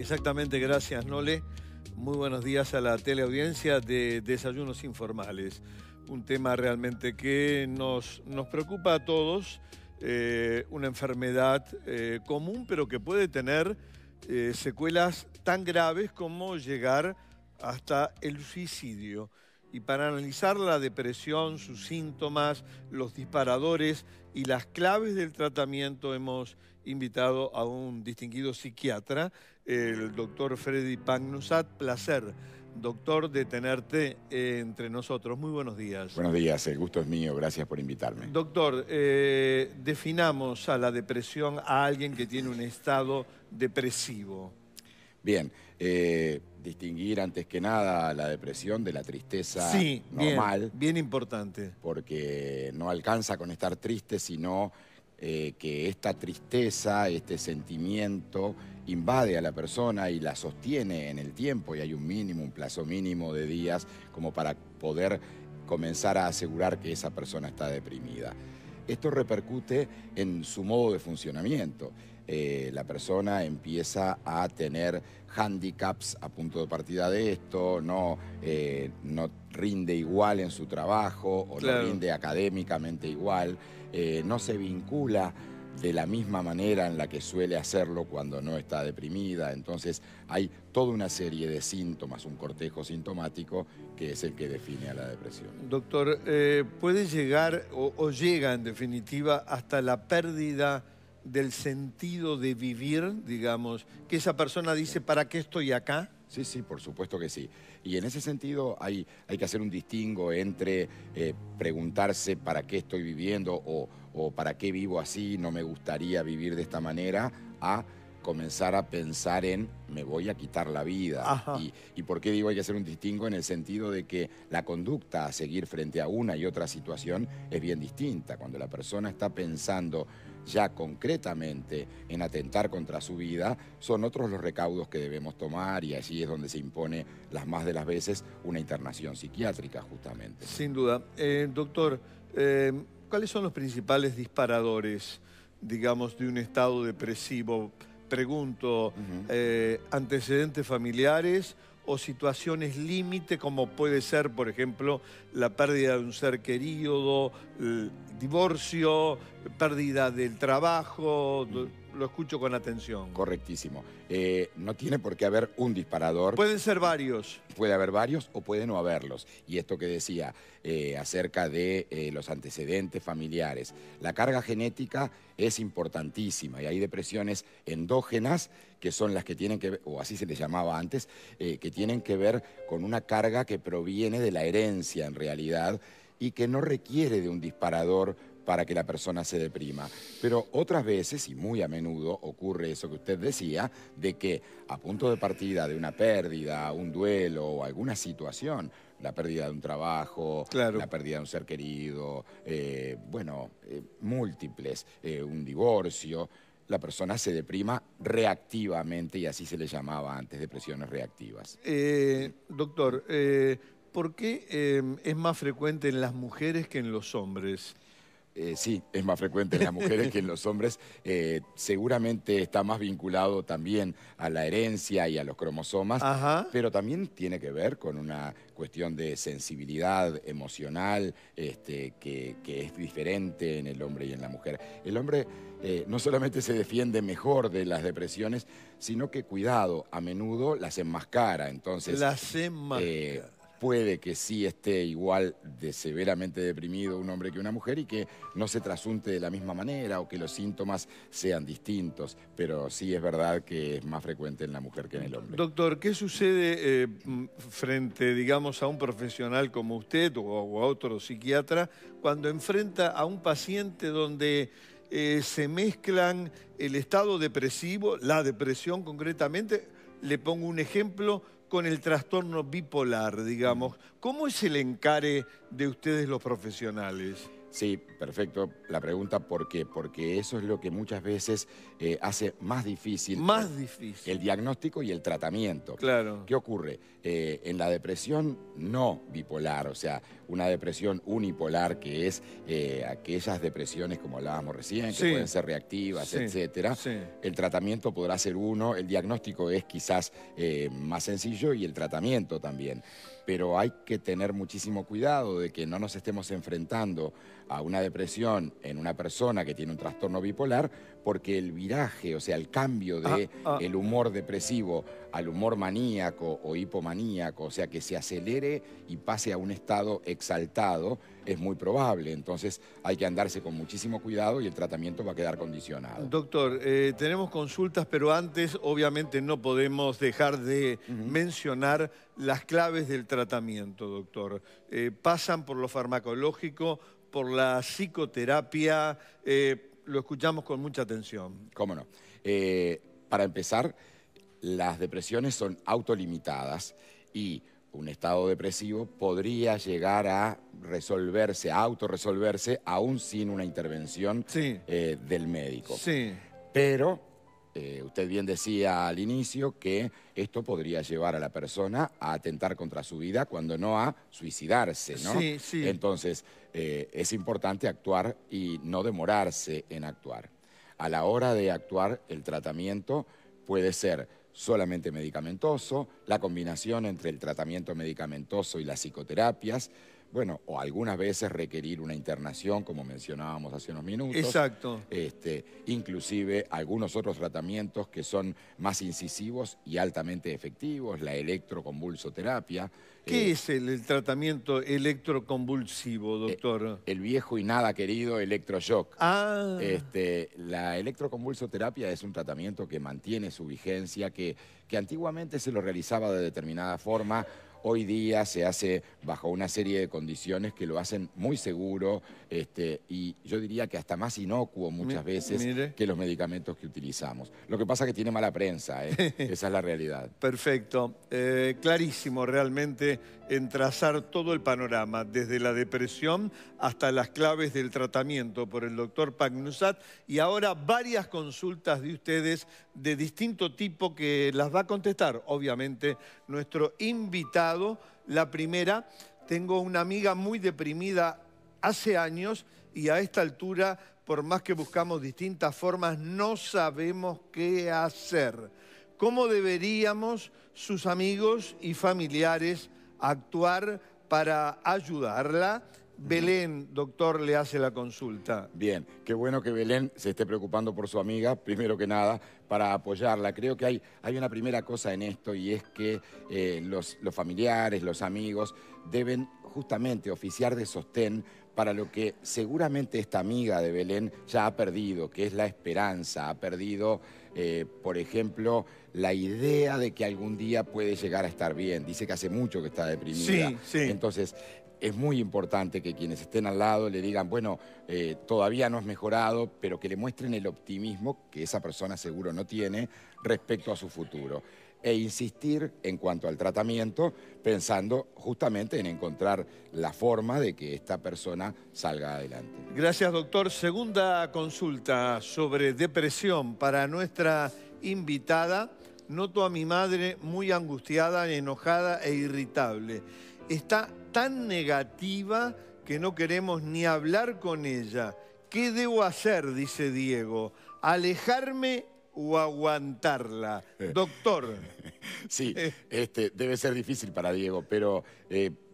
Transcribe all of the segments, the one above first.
Exactamente, gracias Nole. Muy buenos días a la teleaudiencia de Desayunos Informales. Un tema realmente que nos preocupa a todos, una enfermedad común, pero que puede tener secuelas tan graves como llegar hasta el suicidio. Y para analizar la depresión, sus síntomas, los disparadores y las claves del tratamiento hemos invitado a un distinguido psiquiatra, el doctor Freddy Pagnusat. Placer, doctor, de tenerte entre nosotros. Muy buenos días. Buenos días, el gusto es mío, gracias por invitarme. Doctor, definamos a la depresión a alguien que tiene un estado depresivo. Bien, distinguir antes que nada la depresión de la tristeza normal. Bien importante. Porque no alcanza con estar triste, sino que esta tristeza, este sentimiento, invade a la persona y la sostiene en el tiempo, y hay un plazo mínimo de días como para poder comenzar a asegurar que esa persona está deprimida. Esto repercute en su modo de funcionamiento. La persona empieza a tener hándicaps a punto de partida de esto, no rinde igual en su trabajo, o claro, no rinde académicamente igual, no se vincula de la misma manera en la que suele hacerlo cuando no está deprimida. Entonces hay toda una serie de síntomas, un cortejo sintomático que es el que define a la depresión. Doctor, ¿puede llegar o llega en definitiva hasta la pérdida del sentido de vivir, digamos, que esa persona dice, ¿para qué estoy acá? Sí, sí, por supuesto que sí. Y en ese sentido hay que hacer un distingo entre preguntarse para qué estoy viviendo o para qué vivo así, no me gustaría vivir de esta manera, a comenzar a pensar en me voy a quitar la vida. ¿Y por qué digo hay que hacer un distingo? En el sentido de que la conducta a seguir frente a una y otra situación es bien distinta. Cuando la persona está pensando ya concretamente en atentar contra su vida, son otros los recaudos que debemos tomar, y allí es donde se impone las más de las veces una internación psiquiátrica justamente. Sin duda. Doctor, ¿cuáles son los principales disparadores, digamos, de un estado depresivo? Pregunto, antecedentes familiares o situaciones límite, como puede ser, por ejemplo, la pérdida de un ser querido, divorcio, pérdida del trabajo. Lo escucho con atención. Correctísimo. No tiene por qué haber un disparador. Pueden ser varios. Puede haber varios o puede no haberlos. Y esto que decía acerca de los antecedentes familiares. La carga genética es importantísima, y hay depresiones endógenas que son las que tienen que ver, o así se les llamaba antes, que tienen que ver con una carga que proviene de la herencia en realidad, y que no requiere de un disparador para que la persona se deprima. Pero otras veces, y muy a menudo, ocurre eso que usted decía, de que a punto de partida de una pérdida, un duelo o alguna situación, la pérdida de un trabajo, claro, la pérdida de un ser querido, múltiples, un divorcio, la persona se deprima reactivamente, y así se le llamaba antes, depresiones reactivas. Doctor, ¿por qué es más frecuente en las mujeres que en los hombres? Sí, es más frecuente en las mujeres que en los hombres. Seguramente está más vinculado también a la herencia y a los cromosomas, pero también tiene que ver con una cuestión de sensibilidad emocional que es diferente en el hombre y en la mujer. El hombre no solamente se defiende mejor de las depresiones, sino que, cuidado, a menudo las enmascara. Entonces, las enmascara. Puede que sí esté igual de severamente deprimido un hombre que una mujer, y que no se trasunte de la misma manera, o que los síntomas sean distintos, pero sí es verdad que es más frecuente en la mujer que en el hombre. Doctor, ¿qué sucede frente, digamos, a un profesional como usted o a otro psiquiatra cuando enfrenta a un paciente donde se mezclan el estado depresivo, la depresión concretamente? Le pongo un ejemplo con el trastorno bipolar, digamos. ¿Cómo es el encare de ustedes los profesionales? Sí, perfecto la pregunta. ¿Por qué? Porque eso es lo que muchas veces hace más difícil Más difícil. el diagnóstico y el tratamiento. Claro. ¿Qué ocurre? En la depresión no bipolar, o sea, una depresión unipolar, que es aquellas depresiones, como hablábamos recién, que Sí. pueden ser reactivas, Sí, etcétera. sí. El tratamiento podrá ser uno, el diagnóstico es quizás más sencillo y el tratamiento también. Pero hay que tener muchísimo cuidado de que no nos estemos enfrentando a una depresión en una persona que tiene un trastorno bipolar, porque el viraje, o sea, el cambio de el humor depresivo al humor maníaco o hipomaníaco, o sea, que se acelere y pase a un estado exaltado, es muy probable. Entonces hay que andarse con muchísimo cuidado y el tratamiento va a quedar condicionado. Doctor, tenemos consultas, pero antes obviamente no podemos dejar de mencionar las claves del tratamiento, doctor. Pasan por lo farmacológico, por la psicoterapia, lo escuchamos con mucha atención. ¿Cómo no? Para empezar, las depresiones son autolimitadas y un estado depresivo podría llegar a resolverse, a autorresolverse, aún sin una intervención del médico. Sí. Pero usted bien decía al inicio que esto podría llevar a la persona a atentar contra su vida, cuando no a suicidarse, ¿no? Sí, sí. Entonces, es importante actuar y no demorarse en actuar. A la hora de actuar, el tratamiento puede ser solamente medicamentoso, la combinación entre el tratamiento medicamentoso y las psicoterapias, bueno, o algunas veces requerir una internación, como mencionábamos hace unos minutos. Exacto. Inclusive algunos otros tratamientos que son más incisivos y altamente efectivos, la electroconvulsoterapia. ¿Qué es el tratamiento electroconvulsivo, doctor? El viejo y nada querido electroshock. Ah. La electroconvulsoterapia es un tratamiento que mantiene su vigencia, que antiguamente se lo realizaba de determinada forma. Hoy día se hace bajo una serie de condiciones que lo hacen muy seguro y yo diría que hasta más inocuo muchas veces que los medicamentos que utilizamos. Lo que pasa es que tiene mala prensa, esa es la realidad. Perfecto. Clarísimo realmente en trazar todo el panorama, desde la depresión hasta las claves del tratamiento por el doctor Pagnusat. Y ahora varias consultas de ustedes de distinto tipo que las va a contestar, obviamente, nuestro invitado. La primera, tengo una amiga muy deprimida hace años y a esta altura, por más que buscamos distintas formas, no sabemos qué hacer. ¿Cómo deberíamos, sus amigos y familiares, actuar para ayudarla? Belén, doctor, le hace la consulta. Bien, qué bueno que Belén se esté preocupando por su amiga, primero que nada, para apoyarla. Creo que hay una primera cosa en esto, y es que los familiares, los amigos, deben justamente oficiar de sostén para lo que seguramente esta amiga de Belén ya ha perdido, que es la esperanza. Ha perdido, por ejemplo, la idea de que algún día puede llegar a estar bien. Dice que hace mucho que está deprimida. Sí. Entonces, es muy importante que quienes estén al lado le digan, bueno, todavía no has mejorado, pero que le muestren el optimismo que esa persona seguro no tiene respecto a su futuro. E insistir en cuanto al tratamiento, pensando justamente en encontrar la forma de que esta persona salga adelante. Gracias, doctor. Segunda consulta sobre depresión para nuestra invitada. Noto a mi madre muy angustiada, enojada e irritable. Está tan negativa que no queremos ni hablar con ella. ¿Qué debo hacer?, dice Diego. ¿Alejarme o aguantarla? Doctor. Sí, debe ser difícil para Diego, pero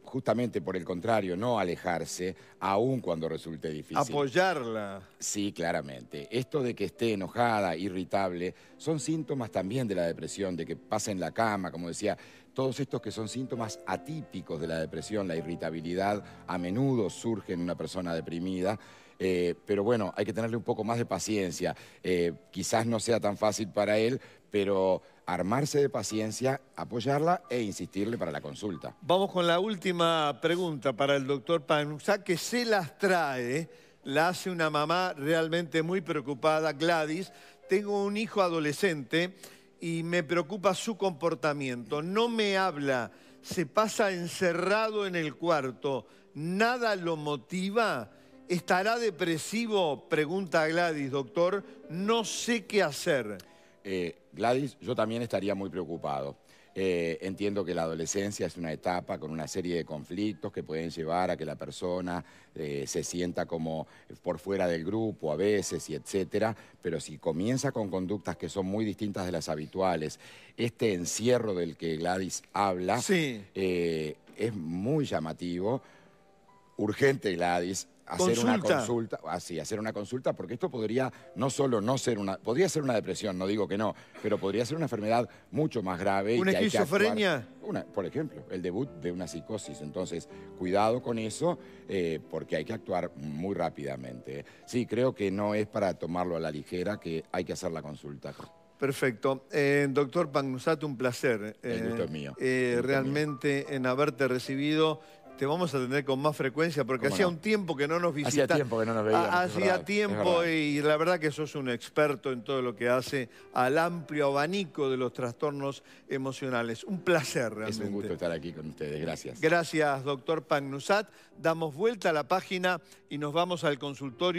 justamente por el contrario, no alejarse, aun cuando resulte difícil. Apoyarla. Sí, claramente. Esto de que esté enojada, irritable, son síntomas también de la depresión, de que pasa en la cama, como decía. Todos estos que son síntomas atípicos de la depresión, la irritabilidad a menudo surge en una persona deprimida, pero bueno, hay que tenerle un poco más de paciencia. Quizás no sea tan fácil para él, pero armarse de paciencia, apoyarla e insistirle para la consulta. Vamos con la última pregunta para el doctor Pagnusat, que se las trae. La hace una mamá realmente muy preocupada, Gladys. Tengo un hijo adolescente y me preocupa su comportamiento. No me habla, se pasa encerrado en el cuarto. ¿Nada lo motiva? ¿Estará depresivo? Pregunta Gladys, doctor. No sé qué hacer. Gladys, yo también estaría muy preocupado. Entiendo que la adolescencia es una etapa con una serie de conflictos que pueden llevar a que la persona se sienta como por fuera del grupo a veces y etcétera, pero si comienza con conductas que son muy distintas de las habituales, este encierro del que Gladys habla Sí. Es muy llamativo. Urgente, Gladys, hacer una consulta, hacer una consulta, porque esto podría no solo no ser podría ser una depresión, no digo que no, pero podría ser una enfermedad mucho más grave. ¿Una esquizofrenia? Por ejemplo, el debut de una psicosis. Entonces, cuidado con eso, porque hay que actuar muy rápidamente. Sí, creo que no es para tomarlo a la ligera, que hay que hacer la consulta. Perfecto. Doctor Pangnuzat, un placer. El gusto es mío. Realmente en haberte recibido. Te vamos a tener con más frecuencia porque hacía un tiempo que no nos visitabas. Hacía tiempo que no nos veíamos. Hacía tiempo y la verdad que sos un experto en todo lo que hace al amplio abanico de los trastornos emocionales. Un placer realmente. Es un gusto estar aquí con ustedes. Gracias. Gracias, doctor Pangnuzat. Damos vuelta a la página y nos vamos al consultorio.